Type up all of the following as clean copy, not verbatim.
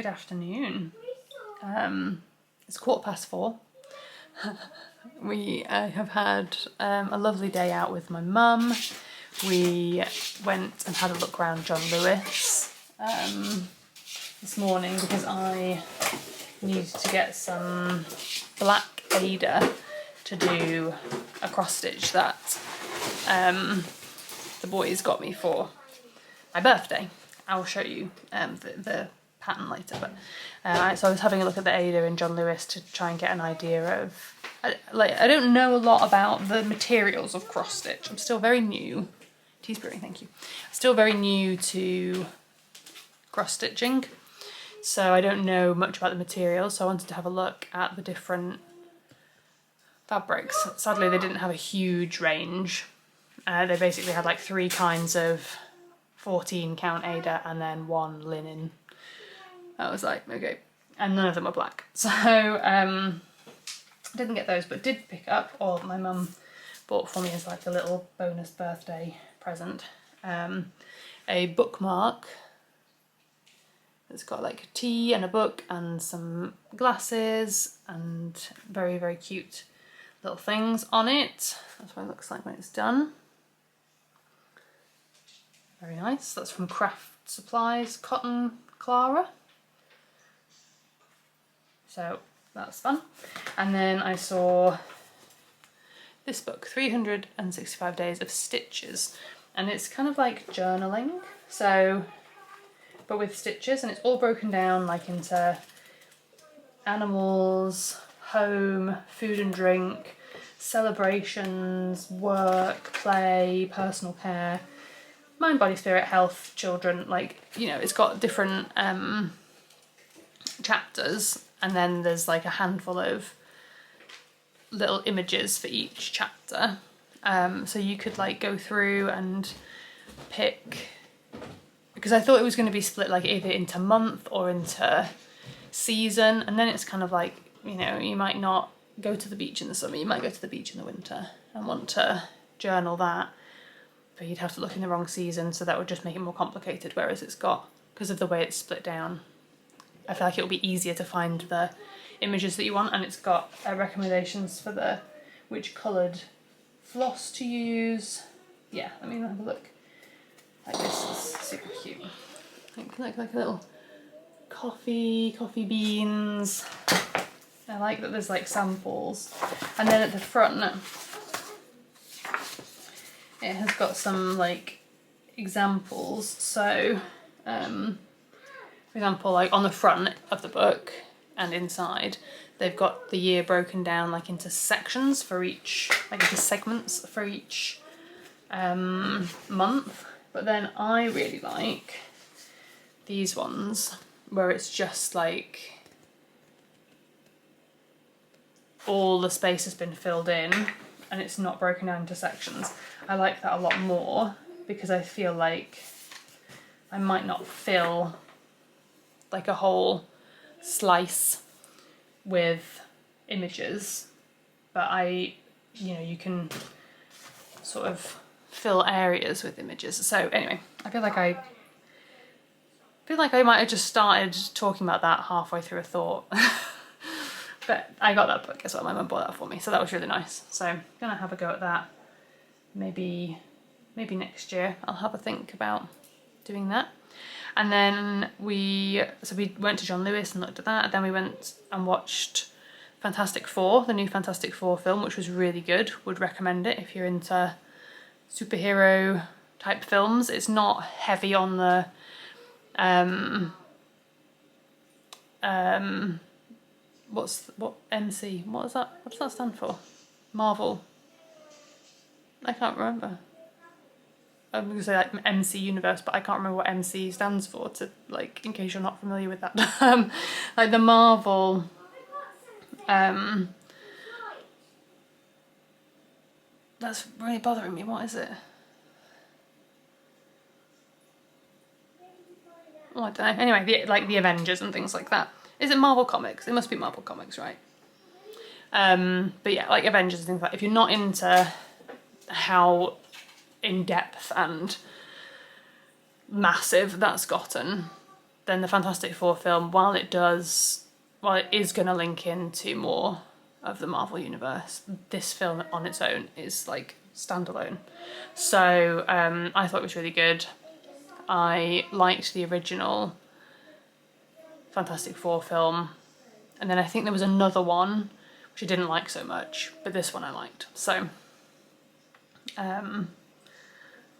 Good afternoon. It's 4:15. We have had a lovely day out with my mum. We went and had a look around John Lewis this morning because I needed to get some black Ada to do a cross stitch that the boys got me for my birthday. I'll show you the pattern later, but so I was having a look at the Ada in John Lewis to try and get an idea of, I don't know a lot about the materials of cross stitch. I'm still very new. Teaspoon, thank you. Still very new to cross stitching, so I don't know much about the materials, so I wanted to have a look at the different fabrics. Sadly, they didn't have a huge range. They basically had like 3 kinds of 14 count Ada and then 1 linen. I was like, okay, and none of them were black. So didn't get those, but did pick up, or my mum bought for me as like a little bonus birthday present, a bookmark. It's got like a tea and a book and some glasses and very, very cute little things on it. That's what it looks like when it's done. Very nice. That's from Craft Supplies Cotton Clara. So that's fun. And then I saw this book, 365 Days of Stitches. And it's kind of like journaling. So, but with stitches, and it's all broken down like into animals, home, food and drink, celebrations, work, play, personal care, mind, body, spirit, health, children, like, you know, it's got different chapters, and then there's like a handful of little images for each chapter. So you could like go through and pick, because I thought it was going to be split like either into month or into season, and then it's kind of like, you know, you might not go to the beach in the summer, you might go to the beach in the winter and want to journal that, but you'd have to look in the wrong season, so that would just make it more complicated, whereas it's got, because of the way it's split down, I feel like it'll be easier to find the images that you want, and it's got recommendations for the which coloured floss to use. Yeah, let me have a look. Like this is super cute. Like a little coffee beans. I like that there's like samples, and then at the front it has got some like examples. So for example, like on the front of the book and inside, they've got the year broken down like into sections for each, like into segments for each month. But then I really like these ones where it's just like all the space has been filled in and it's not broken down into sections. I like that a lot more because I feel like I might not fill like a whole slice with images, but you know, you can sort of fill areas with images. So anyway, I feel like I might have just started talking about that halfway through a thought. But I got that book as well, my mum bought that for me, so that was really nice. So I'm gonna have a go at that. Maybe next year I'll have a think about doing that. And then we went to John Lewis and looked at that. Then we went and watched Fantastic Four, the new Fantastic Four film, which was really good. Would recommend it if you're into superhero type films. It's not heavy on the what MC? What is that? What does that stand for? Marvel. I can't remember. I'm gonna say like MC Universe, but I can't remember what MC stands for, to like, in case you're not familiar with that. Like the Marvel that's really bothering me. What is it? Oh, I don't know. Anyway, like the Avengers and things like that. Is it Marvel Comics? It must be Marvel Comics, right? But yeah, like Avengers and things like that. If you're not into how in depth and massive that's gotten, then the Fantastic Four film, while it is going to link into more of the Marvel universe, this film on its own is like standalone. So I thought it was really good. I liked the original Fantastic Four film, and then I think there was another one which I didn't like so much, but this one I liked. So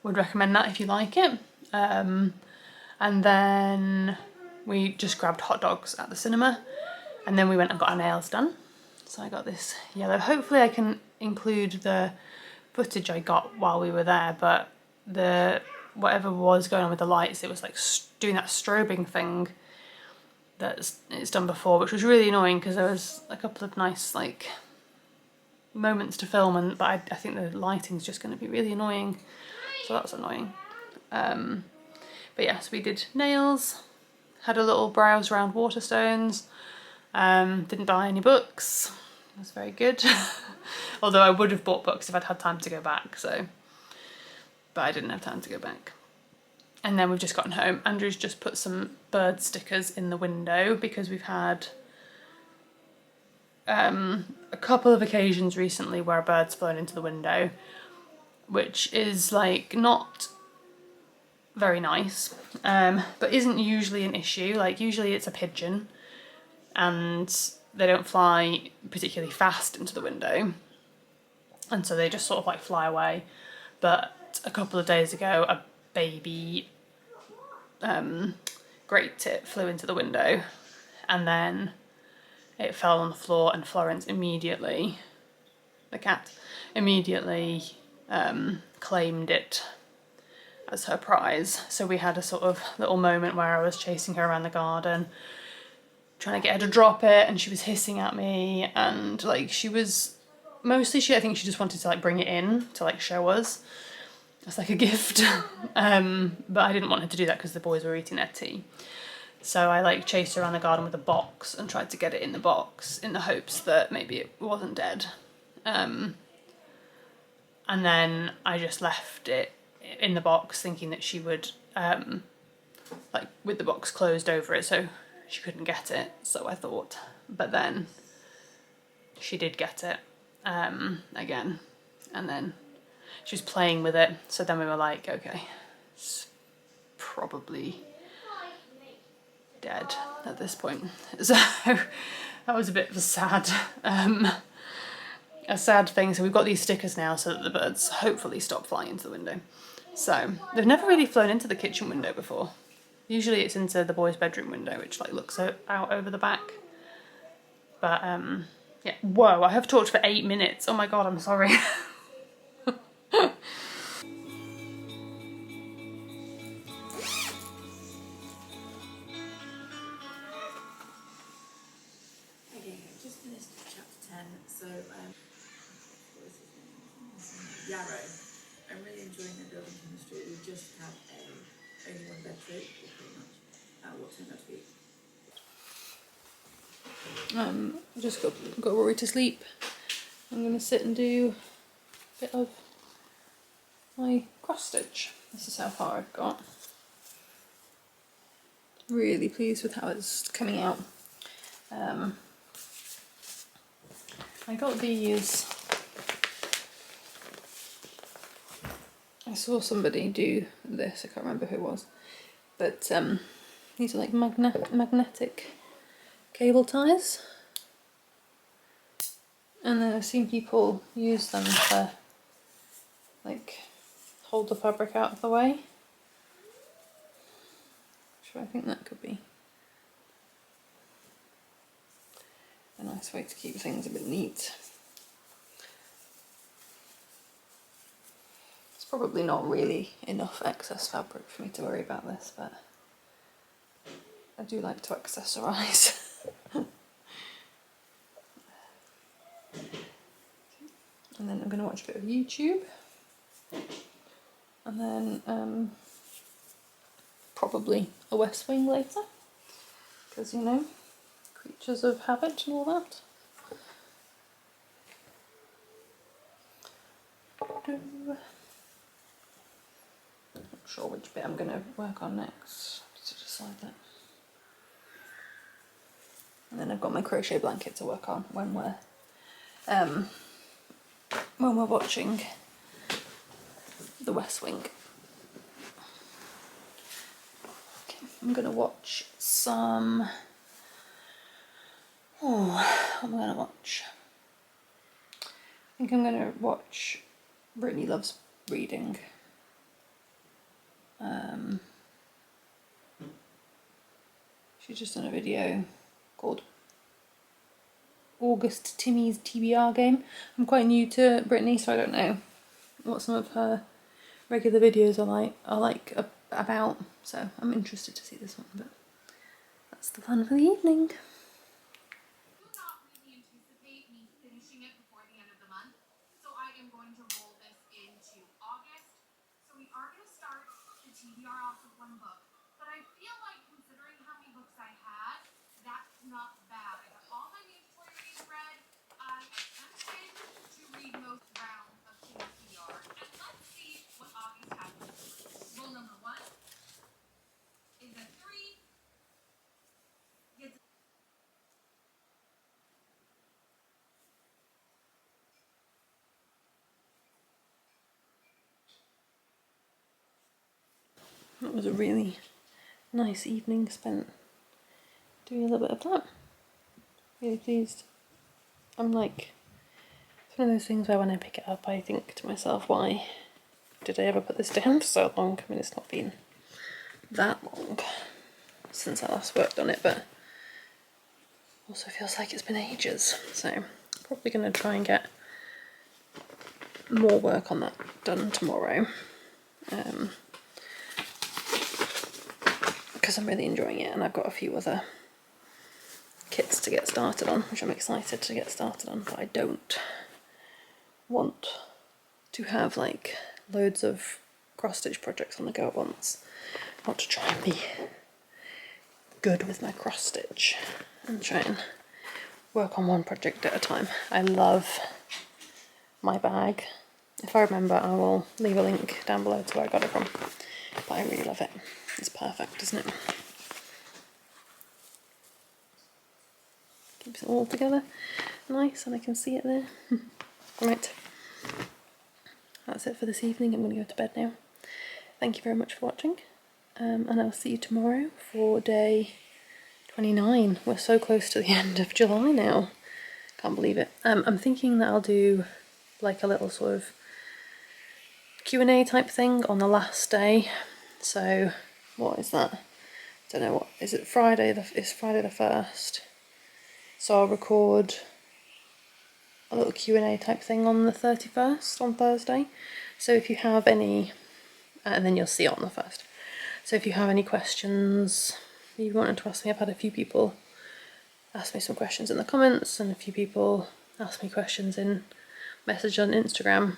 would recommend that if you like it. And then we just grabbed hot dogs at the cinema, and then we went and got our nails done. So I got this yellow. Hopefully I can include the footage I got while we were there, but whatever was going on with the lights, it was like doing that strobing thing that it's done before, which was really annoying because there was a couple of nice like moments to film, but I think the lighting's just going to be really annoying, so that was annoying. But yeah, so we did nails, had a little browse around Waterstones, didn't buy any books. It was very good. Although I would have bought books if I'd had time to go back, but I didn't have time to go back. And then we've just gotten home. Andrew's just put some bird stickers in the window because we've had a couple of occasions recently where a bird's flown into the window, which is like not very nice, but isn't usually an issue. Like usually it's a pigeon and they don't fly particularly fast into the window, and so they just sort of like fly away. But a couple of days ago a baby great tit flew into the window, and then it fell on the floor, and Florence immediately, the cat, immediately claimed it as her prize. So we had a sort of little moment where I was chasing her around the garden, trying to get her to drop it, and she was hissing at me, and like she was mostly I think she just wanted to like bring it in to like show us as like a gift. But I didn't want her to do that because the boys were eating their tea. So I like chased her around the garden with a box and tried to get it in the box in the hopes that maybe it wasn't dead. And then I just left it in the box thinking that she would, like with the box closed over it so she couldn't get it, so I thought. But then she did get it again, and then she was playing with it, so then we were like, okay, it's probably dead at this point. So that was a bit of a sad thing. So we've got these stickers now so that the birds hopefully stop flying into the window. So they've never really flown into the kitchen window before. Usually it's into the boys' bedroom window, which like looks out over the back. But yeah, whoa, I have talked for 8 minutes. Oh my god, I'm sorry. Yarrow. I'm really enjoying their building chemistry. We just have only one bedroom, pretty much. What turned out to be. Just got Rory to sleep. I'm gonna sit and do a bit of my cross stitch. This is how far I've got. Really pleased with how it's coming out. I got these. I saw somebody do this, I can't remember who it was, but these are like magnetic cable ties, and then I've seen people use them to like hold the fabric out of the way, so I think that could be a nice way to keep things a bit neat. Probably not really enough excess fabric for me to worry about this, but I do like to accessorise. And then I'm going to watch a bit of YouTube, and then probably a West Wing later, because you know, creatures of habit and all that. Not sure which bit I'm going to work on next to decide that. And then I've got my crochet blanket to work on when we're watching The West Wing. Okay, I'm gonna watch some. Oh, what am I gonna watch? I think I'm gonna watch Brittany Loves Reading. She's just done a video called August Timmy's TBR game. I'm quite new to Brittany, so I don't know what some of her regular videos are like about. So I'm interested to see this one, but that's the plan for the evening. It was a really nice evening spent doing a little bit of that. Really pleased. I'm like, it's one of those things where when I pick it up I think to myself, why did I ever put this down for so long? I mean, it's not been that long since I last worked on it, but also feels like it's been ages. So I'm probably going to try and get more work on that done tomorrow. Because I'm really enjoying it, and I've got a few other kits to get started on, which I'm excited to get started on, but I don't want to have like loads of cross-stitch projects on the go at once. I want to try and be good with my cross-stitch and try and work on one project at a time. I love my bag. If I remember, I will leave a link down below to where I got it from, but I really love it. It's perfect, isn't it? Keeps it all together nice, and I can see it there. Right, that's it for this evening. I'm going to go to bed now. Thank you very much for watching, and I'll see you tomorrow for day 29. We're so close to the end of July now. Can't believe it. I'm thinking that I'll do like a little sort of Q&A type thing on the last day. So what is that? Don't know, what is it? Friday it's Friday the 1st. So I'll record a little Q&A type thing on the 31st, on Thursday. So if you have any, and then you'll see it on the 1st. So if you have any questions you wanted to ask me, I've had a few people ask me some questions in the comments, and a few people ask me questions in message on Instagram.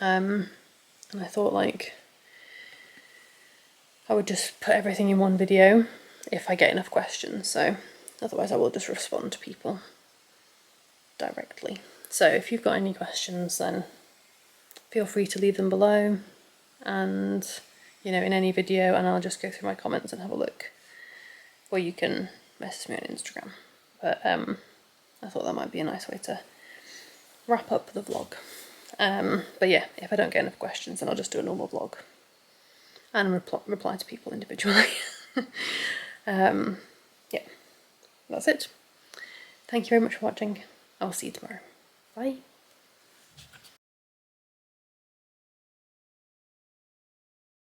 And I thought like I would just put everything in one video if I get enough questions. So otherwise I will just respond to people directly. So if you've got any questions, then feel free to leave them below, and you know, in any video, and I'll just go through my comments and have a look, or you can message me on Instagram. But I thought that might be a nice way to wrap up the vlog. But yeah, if I don't get enough questions, then I'll just do a normal vlog and reply to people individually. Yeah, that's it. Thank you very much for watching. I'll see you tomorrow. Bye.